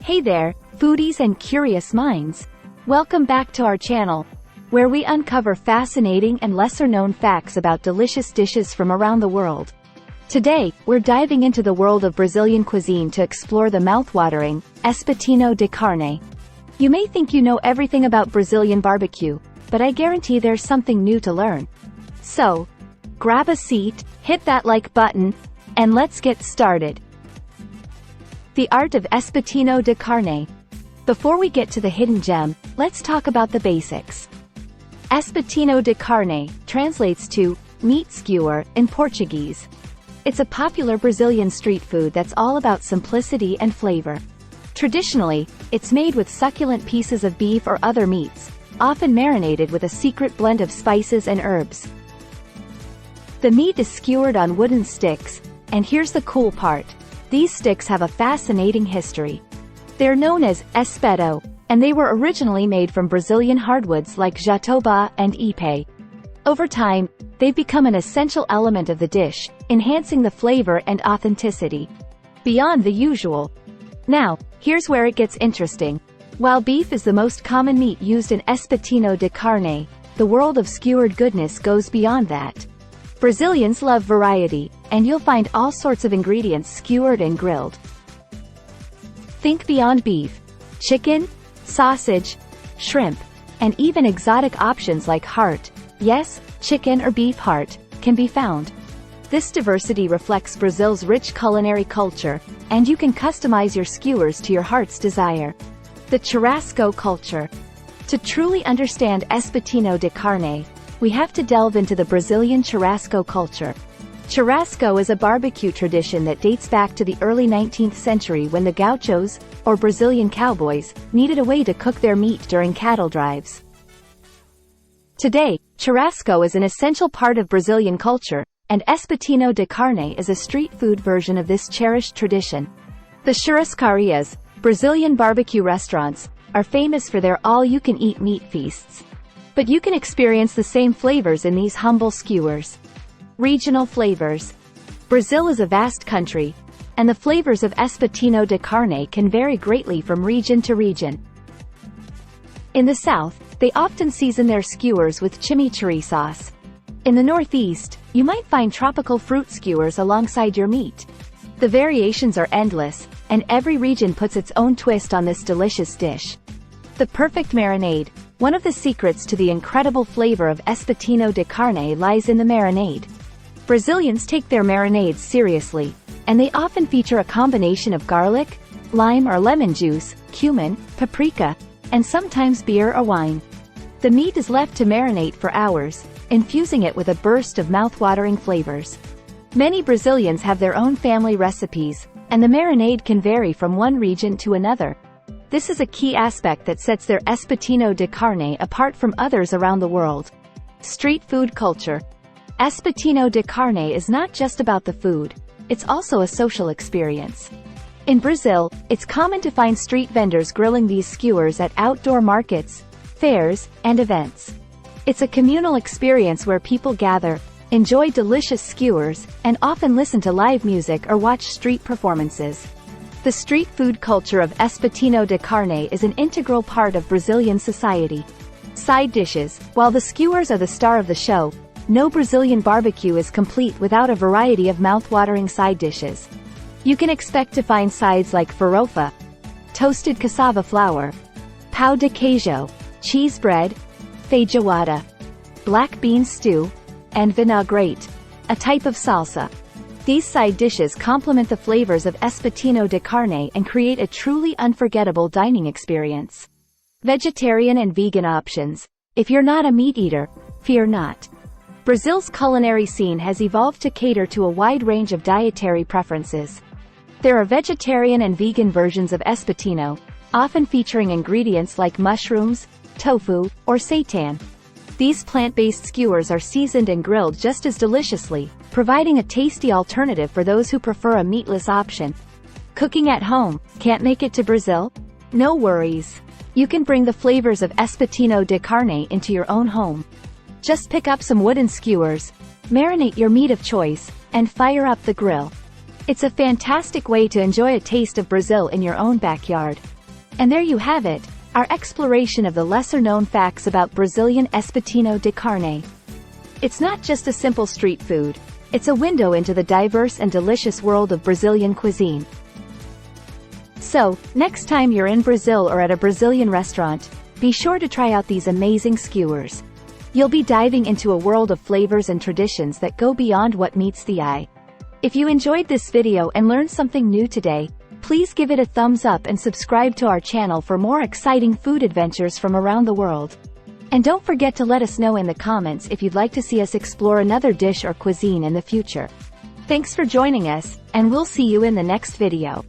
Hey there, foodies and curious minds. Welcome back to our channel, where we uncover fascinating and lesser-known facts about delicious dishes from around the world. Today, we're diving into the world of Brazilian cuisine to explore the mouth-watering Espetinho de carne. You may think you know everything about Brazilian barbecue, but I guarantee there's something new to learn. So, grab a seat, hit that like button, and let's get started. The art of Espetinho de carne. Before we get to the hidden gem, let's talk about the basics. Espetinho de carne translates to meat skewer in Portuguese. It's a popular Brazilian street food that's all about simplicity and flavor. Traditionally, it's made with succulent pieces of beef or other meats, often marinated with a secret blend of spices and herbs. The meat is skewered on wooden sticks, and here's the cool part. These sticks have a fascinating history. They're known as espeto, and they were originally made from Brazilian hardwoods like jatoba and ipe. Over time, they've become an essential element of the dish, enhancing the flavor and authenticity beyond the usual. Now, here's where it gets interesting. While beef is the most common meat used in Espetinho de carne, the world of skewered goodness goes beyond that. Brazilians love variety, and you'll find all sorts of ingredients skewered and grilled. Think beyond beef. Chicken, sausage, shrimp, and even exotic options like heart, yes, chicken or beef heart, can be found. This diversity reflects Brazil's rich culinary culture, and you can customize your skewers to your heart's desire. The churrasco culture. To truly understand Espetinho de carne, we have to delve into the Brazilian churrasco culture. Churrasco is a barbecue tradition that dates back to the early 19th century when the gauchos, or Brazilian cowboys, needed a way to cook their meat during cattle drives. Today, churrasco is an essential part of Brazilian culture, and Espetinho de carne is a street food version of this cherished tradition. The churrascarias, Brazilian barbecue restaurants, are famous for their all-you-can-eat meat feasts. But you can experience the same flavors in these humble skewers. Regional flavors. Brazil is a vast country, and the flavors of Espetinho de carne can vary greatly from region to region. In the south, they often season their skewers with chimichurri sauce. In the northeast, you might find tropical fruit skewers alongside your meat. The variations are endless, and every region puts its own twist on this delicious dish. The perfect marinade. One of the secrets to the incredible flavor of Espetinho de carne lies in the marinade. Brazilians take their marinades seriously, and they often feature a combination of garlic, lime or lemon juice, cumin, paprika, and sometimes beer or wine. The meat is left to marinate for hours, infusing it with a burst of mouth-watering flavors. Many Brazilians have their own family recipes, and the marinade can vary from one region to another. This is a key aspect that sets their Espetinho de carne apart from others around the world. Street food culture. Espetinho de carne is not just about the food, it's also a social experience. In Brazil, it's common to find street vendors grilling these skewers at outdoor markets, fairs, and events. It's a communal experience where people gather, enjoy delicious skewers, and often listen to live music or watch street performances. The street food culture of Espetinho de carne is an integral part of Brazilian society. Side dishes. While the skewers are the star of the show, no Brazilian barbecue is complete without a variety of mouth-watering side dishes. You can expect to find sides like farofa, toasted cassava flour, pão de queijo, cheese bread, feijoada, black bean stew, and vinaigrette, a type of salsa. These side dishes complement the flavors of Espetinho de carne and create a truly unforgettable dining experience. Vegetarian and vegan options. If you're not a meat eater, fear not. Brazil's culinary scene has evolved to cater to a wide range of dietary preferences. There are vegetarian and vegan versions of Espetinho, often featuring ingredients like mushrooms, tofu, or seitan. These plant-based skewers are seasoned and grilled just as deliciously, providing a tasty alternative for those who prefer a meatless option. Cooking at home. Can't make it to Brazil? No worries. You can bring the flavors of Espetinho de carne into your own home. Just pick up some wooden skewers, marinate your meat of choice, and fire up the grill. It's a fantastic way to enjoy a taste of Brazil in your own backyard. And there you have it, our exploration of the lesser-known facts about Brazilian espetinho de carne. It's not just a simple street food, it's a window into the diverse and delicious world of Brazilian cuisine. So, next time you're in Brazil or at a Brazilian restaurant, be sure to try out these amazing skewers. You'll be diving into a world of flavors and traditions that go beyond what meets the eye. If you enjoyed this video and learned something new today, please give it a thumbs up and subscribe to our channel for more exciting food adventures from around the world. And don't forget to let us know in the comments if you'd like to see us explore another dish or cuisine in the future. Thanks for joining us, and we'll see you in the next video.